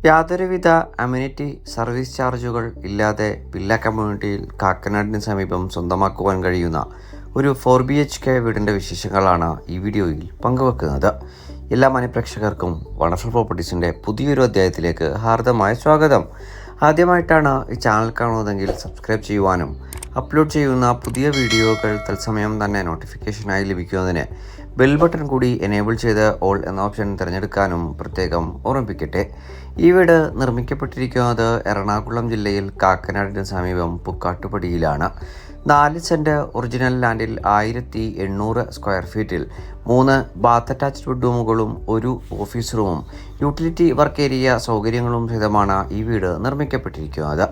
യാതൊരുവിധ amenity service ചാർജുകൾ ഇല്ലാതെ വില്ല കമ്മ്യൂണിറ്റിയിൽ കാക്കനാടിന് സമീപം സ്വന്തമാക്കുവാൻ കഴിയുന്ന ഒരു 4BHK വീടിൻ്റെ വിശേഷങ്ങളാണ് ഈ വീഡിയോയിൽ പങ്കുവെക്കുന്നത്. എല്ലാ മനഃപ്രേക്ഷകർക്കും വണ്ടർഫുൾ പ്രോപ്പർട്ടീസിൻ്റെ പുതിയൊരു അധ്യായത്തിലേക്ക് ഹാർദമായ സ്വാഗതം. ആദ്യമായിട്ടാണ് ഈ ചാനൽ കാണുന്നതെങ്കിൽ സബ്സ്ക്രൈബ് ചെയ്യുവാനും അപ്ലോഡ് ചെയ്യുന്ന പുതിയ വീഡിയോകൾ തത്സമയം തന്നെ നോട്ടിഫിക്കേഷനായി ലഭിക്കുന്നതിന് ബെൽ ബട്ടൺ കൂടി എനേബിൾ ചെയ്ത് ഓൾ എന്ന ഓപ്ഷൻ തിരഞ്ഞെടുക്കാനും പ്രത്യേകം ഓർമ്മിപ്പിക്കട്ടെ. ഈ വീട് നിർമ്മിക്കപ്പെട്ടിരിക്കുന്നത് എറണാകുളം ജില്ലയിൽ കാക്കനാടിന് സമീപം പുക്കാട്ടുപടിയിലാണ്. 4 സെൻറ്റ് ഒറിജിനൽ ലാൻഡിൽ 1800 സ്ക്വയർ ഫീറ്റിൽ 3 ബാത്ത് അറ്റാച്ച്ഡ് ബെഡ്റൂമുകളും 1 ഓഫീസ് റൂമും യൂട്ടിലിറ്റി വർക്ക് ഏരിയ സൗകര്യങ്ങളും സഹിതമാണ് ഈ വീട് നിർമ്മിക്കപ്പെട്ടിരിക്കുന്നത്.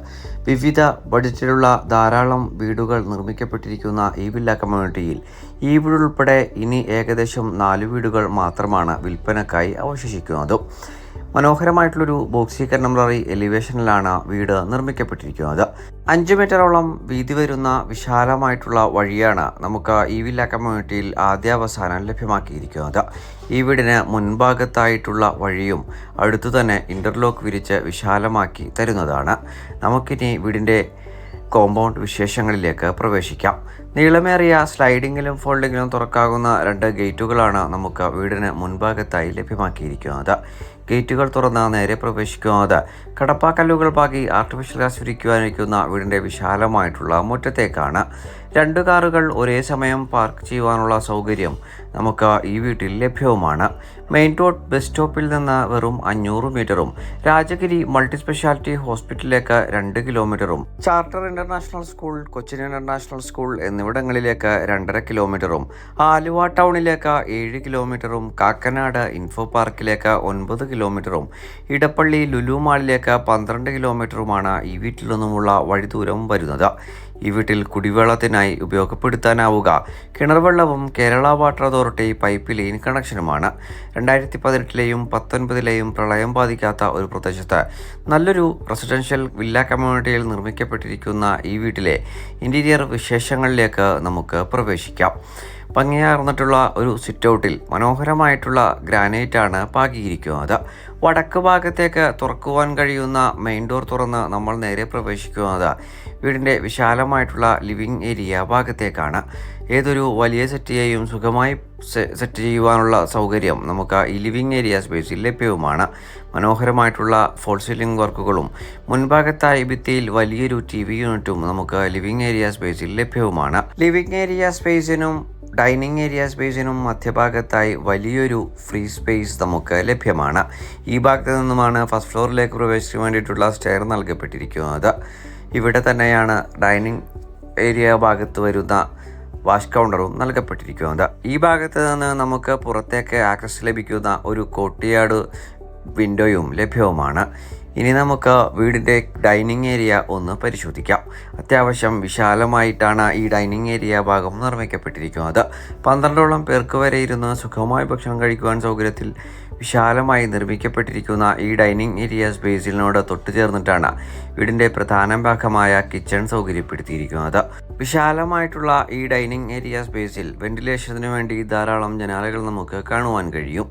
വിവിധ ബഡ്ജറ്റിലുള്ള ധാരാളം വീടുകൾ നിർമ്മിക്കപ്പെട്ടിരിക്കുന്ന ഈ വില്ല കമ്മ്യൂണിറ്റിയിൽ ഈ വീട് ഉൾപ്പെടെ ഇനി ഏകദേശം 4 വീടുകൾ മാത്രമാണ് വിൽപ്പനക്കായി അവശേഷിക്കുന്നത്. മനോഹരമായിട്ടുള്ളൊരു ബോക്സി കണ്ടംപററി എലിവേഷനിലാണ് വീട് നിർമ്മിക്കപ്പെട്ടിരിക്കുന്നത്. 5 മീറ്ററോളം വീതി വരുന്ന വിശാലമായിട്ടുള്ള വഴിയാണ് നമുക്ക് ഈ വില്ല കമ്മ്യൂണിറ്റിയിൽ ആദ്യാവസാനം ലഭ്യമാക്കിയിരിക്കുന്നത്. ഈ വീടിന് മുൻഭാഗത്തായിട്ടുള്ള വഴിയും അടുത്തു തന്നെ ഇൻ്റർലോക്ക് വിരിച്ച് വിശാലമാക്കി തരുന്നതാണ്. നമുക്കിനി വീടിൻ്റെ കോമ്പൗണ്ട് വിശേഷങ്ങളിലേക്ക് പ്രവേശിക്കാം. നീളമേറിയ സ്ലൈഡിങ്ങിലും ഫോൾഡിങ്ങിലും തുറക്കാവുന്ന 2 ഗേറ്റുകളാണ് നമുക്ക് വീടിന് മുൻഭാഗത്തായി ലഭ്യമാക്കിയിരിക്കുന്നത്. ഗേറ്റുകൾ തുറന്ന് നേരെ പ്രവേശിക്കുന്നത് കടപ്പാക്കല്ലുകൾ പാകി ആർട്ടിഫിഷ്യൽ ഗ്രാസ് വിരിക്കുവാനിരിക്കുന്ന വീടിൻ്റെ വിശാലമായിട്ടുള്ള മുറ്റത്തേക്കാണ്. 2 കാറുകൾ ഒരേ സമയം പാർക്ക് ചെയ്യുവാനുള്ള സൗകര്യം നമുക്ക് ഈ വീട്ടിൽ ലഭ്യവുമാണ്. മെയിൻ റോഡ് ബസ് സ്റ്റോപ്പിൽ നിന്ന് വെറും 500 മീറ്ററും രാജഗിരി മൾട്ടി സ്പെഷ്യാലിറ്റി ഹോസ്പിറ്റലിലേക്ക് 2 കിലോമീറ്ററും charter international school, Cochin international school എന്നിവിടങ്ങളിലേക്ക് 2.5 കിലോമീറ്ററും ആലുവ ടൗണിലേക്ക് 7 കിലോമീറ്ററും കാക്കനാട് ഇൻഫോ പാർക്കിലേക്ക് 9 കിലോമീറ്ററും ഇടപ്പള്ളി ലുലു മാളിലേക്ക് 12 കിലോമീറ്ററുമാണ് ഈ വീട്ടിൽ നിന്നുമുള്ള വഴിദൂരം വരുന്നത്. ഈ വീട്ടിൽ കുടിവെള്ളത്തിനായി ഉപയോഗപ്പെടുത്താനാവുക കിണർവെള്ളവും Kerala water authority pipe line കണക്ഷനുമാണ്. 2018-ലെയും 19-ലെയും പ്രളയം ബാധിക്കാത്ത ഒരു പ്രദേശത്ത് നല്ലൊരു റെസിഡൻഷ്യൽ വില്ല കമ്മ്യൂണിറ്റിയിൽ നിർമ്മിക്കപ്പെട്ടിരിക്കുന്ന ഈ വീട്ടിലെ ഇൻറ്റീരിയർ വിശേഷങ്ങളിലേക്ക് നമുക്ക് പ്രവേശിക്കാം. ഭംഗിയാർന്നിട്ടുള്ള ഒരു സിറ്റൗട്ടിൽ മനോഹരമായിട്ടുള്ള ഗ്രാനൈറ്റാണ് പാകിയിരിക്കുന്നത്. വടക്ക് ഭാഗത്തേക്ക് തുറക്കുവാൻ കഴിയുന്ന മെയിൻ ഡോർ തുറന്ന് നമ്മൾ നേരെ പ്രവേശിക്കുന്നത് വീടിൻ്റെ വിശാലമായിട്ടുള്ള ലിവിംഗ് ഏരിയ ഭാഗത്തേക്കാണ്. ഏതൊരു വലിയ സെറ്റിയെയും സുഖമായി സെറ്റ് ചെയ്യുവാനുള്ള സൗകര്യം നമുക്ക് ഈ ലിവിംഗ് ഏരിയ സ്പേസിൽ ലഭ്യവുമാണ്. മനോഹരമായിട്ടുള്ള ഫോൾ സീലിംഗ് വർക്കുകളും മുൻഭാഗത്തായി ഭിത്തിയിൽ വലിയൊരു TV യൂണിറ്റും നമുക്ക് ലിവിംഗ് ഏരിയ സ്പേസിൽ ലഭ്യവുമാണ്. ലിവിംഗ് ഏരിയ സ്പേസിനും ഡൈനിങ് ഏരിയ സ്പേസിനും മധ്യഭാഗത്തായി വലിയൊരു ഫ്രീ സ്പേസ് നമുക്ക് ലഭ്യമാണ്. ഈ ഭാഗത്ത് നിന്നുമാണ് ഫസ്റ്റ് ഫ്ലോറിലേക്ക് പ്രവേശിക്കാൻ വേണ്ടിയിട്ടുള്ള സ്റ്റെയർ നൽകപ്പെട്ടിരിക്കുന്നത്. ഇവിടെ തന്നെയാണ് ഡൈനിങ് ഏരിയ ഭാഗത്ത് വരുന്ന വാഷ് കൗണ്ടറും നൽകപ്പെട്ടിരിക്കുന്നത്. ഈ ഭാഗത്ത് നിന്ന് നമുക്ക് പുറത്തേക്ക് ആക്സസ് ലഭിക്കുന്ന ഒരു കോർട്ട്യാർഡ് വിൻഡോയും ലഭ്യവുമാണ്. ഇനി നമുക്ക് വീടിൻ്റെ ഡൈനിങ് ഏരിയ ഒന്ന് പരിശോധിക്കാം. അത്യാവശ്യം വിശാലമായിട്ടാണ് ഈ ഡൈനിങ് ഏരിയ ഭാഗം നിർമ്മിക്കപ്പെട്ടിരിക്കുന്നത്. 12ഓളം പേർക്ക് വരെ ഇരുന്ന് സുഖമായി ഭക്ഷണം കഴിക്കുവാൻ സൗകര്യത്തിൽ വിശാലമായി നിർമ്മിക്കപ്പെട്ടിരിക്കുന്ന ഈ ഡൈനിങ് ഏരിയ സ്പേസിനോട് തൊട്ടുചേർന്നിട്ടാണ് വീടിൻ്റെ പ്രധാന ഭാഗമായ കിച്ചൺ സൗകര്യപ്പെടുത്തിയിരിക്കുന്നത്. വിശാലമായിട്ടുള്ള ഈ ഡൈനിങ് ഏരിയ സ്പേസിൽ വെന്റിലേഷന് വേണ്ടി ധാരാളം ജനാലകൾ നമുക്ക് കാണുവാൻ കഴിയും.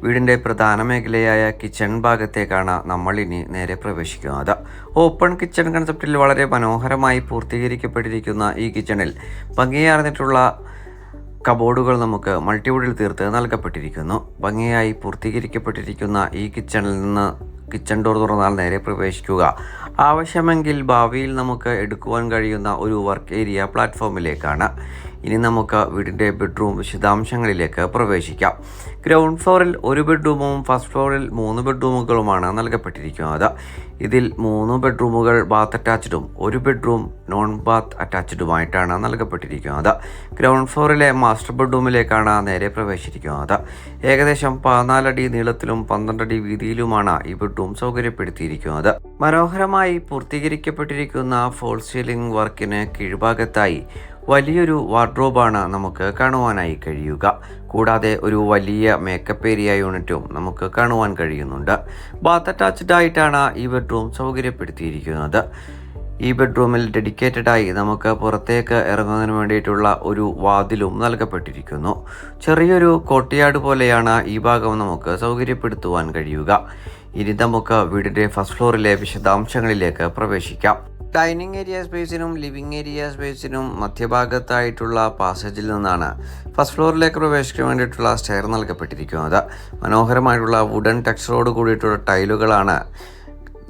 വീടിൻ്റെ പ്രധാന മേഖലയായ കിച്ചൺ ഭാഗത്തേക്കാണ് നമ്മൾ ഇനി നേരെ പ്രവേശിക്കുന്നത്. ഓപ്പൺ കിച്ചൺ കൺസെപ്റ്റിൽ വളരെ മനോഹരമായി പൂർത്തീകരിക്കപ്പെട്ടിരിക്കുന്ന ഈ കിച്ചണിൽ ഭംഗിയാർന്നിട്ടുള്ള കബോർഡുകൾ നമുക്ക് മൾട്ടിവുഡിൽ തീർത്ത് നൽകപ്പെട്ടിരിക്കുന്നു. ഭംഗിയായി പൂർത്തീകരിക്കപ്പെട്ടിരിക്കുന്ന ഈ കിച്ചണിൽ നിന്ന് കിച്ചൺ ഡോർ തുറന്നാൽ നേരെ പ്രവേശിക്കുക ആവശ്യമെങ്കിൽ ഭാവിയിൽ നമുക്ക് എടുക്കുവാൻ കഴിയുന്ന ഒരു വർക്ക് ഏരിയ പ്ലാറ്റ്ഫോമിലേക്കാണ്. ഇനി നമുക്ക് വീടിൻ്റെ ബെഡ്റൂം വിശദാംശങ്ങളിലേക്ക് പ്രവേശിക്കാം. ഗ്രൗണ്ട് ഫ്ലോറിൽ 1 ബെഡ്റൂമും ഫസ്റ്റ് ഫ്ലോറിൽ 3 ബെഡ്റൂമുകളുമാണ് നൽകപ്പെട്ടിരിക്കുന്നത്. ഇതിൽ 3 ബെഡ്റൂമുകൾ ബാത്ത് അറ്റാച്ച്ഡും 1 ബെഡ്റൂം നോൺ ബാത്ത് അറ്റാച്ച്ഡുമായിട്ടാണ് നൽകപ്പെട്ടിരിക്കുന്നത്. ഗ്രൗണ്ട് ഫ്ലോറിലെ മാസ്റ്റർ ബെഡ്റൂമിലേക്കാണ് നേരെ പ്രവേശിച്ചിരിക്കുന്നത്. ഏകദേശം 14 അടി നീളത്തിലും 12 അടി വീതിയിലുമാണ് ഈ ബെഡ്റൂം സൗകര്യപ്പെടുത്തിയിരിക്കുന്നത്. മനോഹരമായി പൂർത്തീകരിക്കപ്പെട്ടിരിക്കുന്ന ഫോൾ സീലിംഗ് വർക്കിന് കീഴ്ഭാഗത്തായി വലിയൊരു വാർഡ്രോബാണ് നമുക്ക് കാണുവാനായി കഴിയുക. കൂടാതെ ഒരു വലിയ മേക്കപ്പ് ഏരിയ യൂണിറ്റും നമുക്ക് കാണുവാൻ കഴിയുന്നുണ്ട്. ബാത്ത് അറ്റാച്ച്ഡ് ആയിട്ടാണ് ഈ ബെഡ്റൂം സൗകര്യപ്പെടുത്തിയിരിക്കുന്നത്. ഈ ബെഡ്റൂമിൽ ഡെഡിക്കേറ്റഡായി നമുക്ക് പുറത്തേക്ക് ഇറങ്ങുന്നതിന് വേണ്ടിയിട്ടുള്ള ഒരു വാതിലും നൽകപ്പെട്ടിരിക്കുന്നു. ചെറിയൊരു കോർട്ട്യാർഡ് പോലെയാണ് ഈ ഭാഗം നമുക്ക് സൗകര്യപ്പെടുത്തുവാൻ കഴിയുക. ഇനി നമുക്ക് വീടിൻ്റെ ഫസ്റ്റ് ഫ്ലോറിലെ വിശദാംശങ്ങളിലേക്ക് പ്രവേശിക്കാം. ഡൈനിങ് ഏരിയ സ്പേസിനും ലിവിംഗ് ഏരിയ സ്പേസിനും മധ്യഭാഗത്തായിട്ടുള്ള പാസേജിൽ നിന്നാണ് ഫസ്റ്റ് ഫ്ലോറിലേക്ക് പ്രവേശിക്കാൻ വേണ്ടിയിട്ടുള്ള സ്റ്റെയർ നൽകപ്പെട്ടിരിക്കുന്നത്. മനോഹരമായിട്ടുള്ള വുഡൻ ടെക്സ്ചറോട് കൂടിയിട്ടുള്ള ടൈലുകളാണ്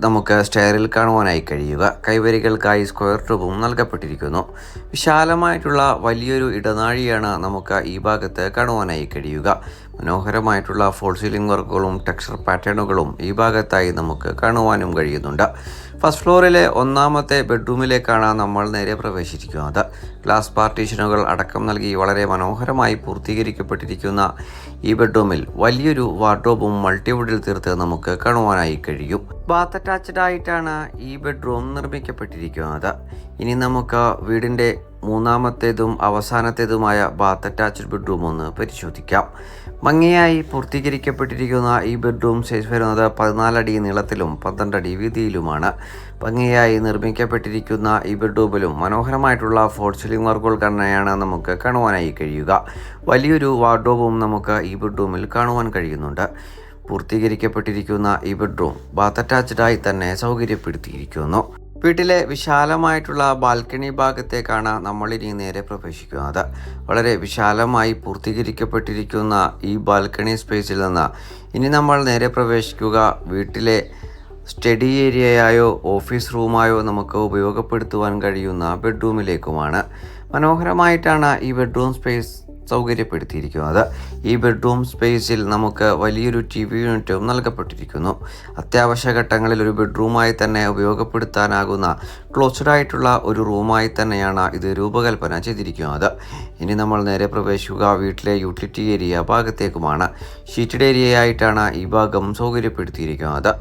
നമുക്ക് സ്റ്റെയറിൽ കാണുവാനായി കഴിയുക. കൈവരികൾക്കായി സ്ക്വയർ ട്യൂബും നൽകപ്പെട്ടിരിക്കുന്നു. വിശാലമായിട്ടുള്ള വലിയൊരു ഇടനാഴിയാണ് നമുക്ക് ഈ ഭാഗത്ത് കാണുവാനായി കഴിയുക. മനോഹരമായിട്ടുള്ള ഫോൾ സീലിംഗ് വർക്കുകളും ടെക്സ്ചർ പാറ്റേണുകളും ഈ ഭാഗത്തായി നമുക്ക് കാണുവാനും കഴിയുന്നുണ്ട്. ഫസ്റ്റ് ഫ്ലോറിലെ ഒന്നാമത്തെ ബെഡ്റൂമിലേക്കാണ് നമ്മൾ നേരെ പ്രവേശിച്ചിരിക്കുന്നത്. ഗ്ലാസ് പാർട്ടീഷനുകൾ അടക്കം നൽകി വളരെ മനോഹരമായി പൂർത്തീകരിക്കപ്പെട്ടിരിക്കുന്ന ഈ ബെഡ്റൂമിൽ വലിയൊരു വാർഡ്രോബും മൾട്ടിവുഡിൽ തീർത്ത് നമുക്ക് കാണുവാനായി കഴിയും. ബാത്ത് അറ്റാച്ച്ഡ് ആയിട്ടാണ് ഈ ബെഡ്റൂം നിർമ്മിക്കപ്പെട്ടിരിക്കുന്നത്. ഇനി നമുക്ക് വീടിൻ്റെ മൂന്നാമത്തേതും അവസാനത്തേതുമായ ബാത്ത് അറ്റാച്ച്ഡ് ബെഡ്റൂം ഒന്ന് പരിശോധിക്കാം. ഭംഗിയായി പൂർത്തീകരിക്കപ്പെട്ടിരിക്കുന്ന ഈ ബെഡ്റൂം സൈസ് വരുന്നത് 14 അടി നീളത്തിലും 12 അടി വീതിയിലുമാണ്. ഭംഗിയായി നിർമ്മിക്കപ്പെട്ടിരിക്കുന്ന ഈ ബെഡ്റൂമിലും മനോഹരമായിട്ടുള്ള ഫോൾ സീലിംഗ് വർക്കുകൾ തന്നെയാണ് നമുക്ക് കാണുവാനായി കഴിയുക. വലിയൊരു വാർഡ്രോബും നമുക്ക് ഈ ബെഡ്റൂമിൽ കാണുവാൻ കഴിയുന്നുണ്ട്. പൂർത്തീകരിക്കപ്പെട്ടിരിക്കുന്ന ഈ ബെഡ്റൂം ബാത്ത് അറ്റാച്ച്ഡായി തന്നെ സൗകര്യപ്പെടുത്തിയിരിക്കുന്നു. വീട്ടിലെ വിശാലമായിട്ടുള്ള ബാൽക്കണി ഭാഗത്തേക്കാണ് നമ്മളിനി നേരെ പ്രവേശിക്കുന്നത്. വളരെ വിശാലമായി പൂർത്തീകരിക്കപ്പെട്ടിരിക്കുന്ന ഈ ബാൽക്കണി സ്പേസിൽ നിന്ന് ഇനി നമ്മൾ നേരെ പ്രവേശിക്കുക വീട്ടിലെ സ്റ്റഡി ഏരിയയായോ ഓഫീസ് റൂമായോ നമുക്ക് ഉപയോഗപ്പെടുത്തുവാൻ കഴിയുന്ന ബെഡ്റൂമിലേക്കുമാണ്. മനോഹരമായിട്ടാണ് ഈ ബെഡ്റൂം സ്പേസ് സൗകര്യപ്പെടുത്തിയിരിക്കുന്നത്. ഈ ബെഡ്റൂം സ്പേസിൽ നമുക്ക് വലിയൊരു TV യൂണിറ്റും നൽകപ്പെട്ടിരിക്കുന്നു. അത്യാവശ്യ ഘട്ടങ്ങളിൽ ഒരു ബെഡ്റൂമായി തന്നെ ഉപയോഗപ്പെടുത്താനാകുന്ന ക്ലോസ്ഡ് ആയിട്ടുള്ള ഒരു റൂമായി തന്നെയാണ് ഇത് രൂപകൽപ്പന ചെയ്തിരിക്കുന്നത്. ഇനി നമ്മൾ നേരെ പ്രവേശിക്കുക വീട്ടിലെ യൂട്ടിലിറ്റി ഏരിയ ഭാഗത്തേക്കുമാണ്. ഷീറ്റഡ് ഏരിയയായിട്ടാണ് ഈ ഭാഗം സൗകര്യപ്പെടുത്തിയിരിക്കുന്നത്.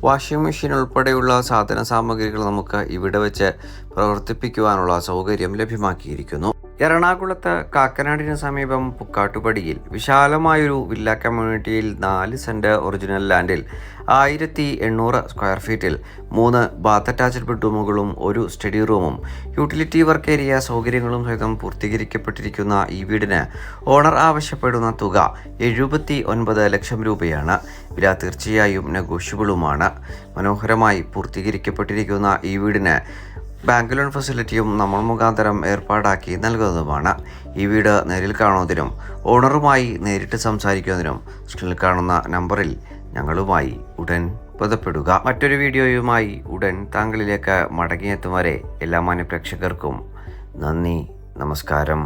വാഷിംഗ് മെഷീൻ ഉൾപ്പെടെയുള്ള സാധന സാമഗ്രികൾ നമുക്ക് ഇവിടെ വെച്ച് പ്രവർത്തിപ്പിക്കുവാനുള്ള സൗകര്യം ലഭ്യമാക്കിയിരിക്കുന്നു. എറണാകുളത്ത് കാക്കനാടിന് സമീപം പുക്കാട്ടുപടിയിൽ വിശാലമായൊരു വില്ല കമ്മ്യൂണിറ്റിയിൽ 4 സെൻറ് ഒറിജിനൽ ലാൻഡിൽ 1800 സ്ക്വയർ ഫീറ്റിൽ 3 ബാത്ത് അറ്റാച്ച്ഡ് ബെഡ്റൂമുകളും ഒരു സ്റ്റഡി റൂമും യൂട്ടിലിറ്റി വർക്ക് ഏരിയ സൗകര്യങ്ങളും സഹിതം പൂർത്തീകരിക്കപ്പെട്ടിരിക്കുന്ന ഈ വീടിന് ഓണർ ആവശ്യപ്പെടുന്ന തുക 79 ലക്ഷം രൂപയാണ്. വില തീർച്ചയായും നെഗോഷ്യബിളുമാണ്. മനോഹരമായി പൂർത്തീകരിക്കപ്പെട്ടിരിക്കുന്ന ഈ വീടിന് ബാങ്ക് ലോൺ ഫെസിലിറ്റിയും നമ്മൾ മുഖാന്തരം ഏർപ്പാടാക്കി നൽകുന്നതുമാണ്. ഈ വീട് നേരിൽ കാണുന്നതിനും ഓണറുമായി നേരിട്ട് സംസാരിക്കുന്നതിനും സ്ക്രീനിൽ കാണുന്ന നമ്പറിൽ ഞങ്ങളുമായി ഉടൻ ബന്ധപ്പെടുക. മറ്റൊരു വീഡിയോയുമായി ഉടൻ താങ്കളിലേക്ക് മടങ്ങിയെത്തും വരെ എല്ലാ മാന്യ പ്രേക്ഷകർക്കും നന്ദി, നമസ്കാരം.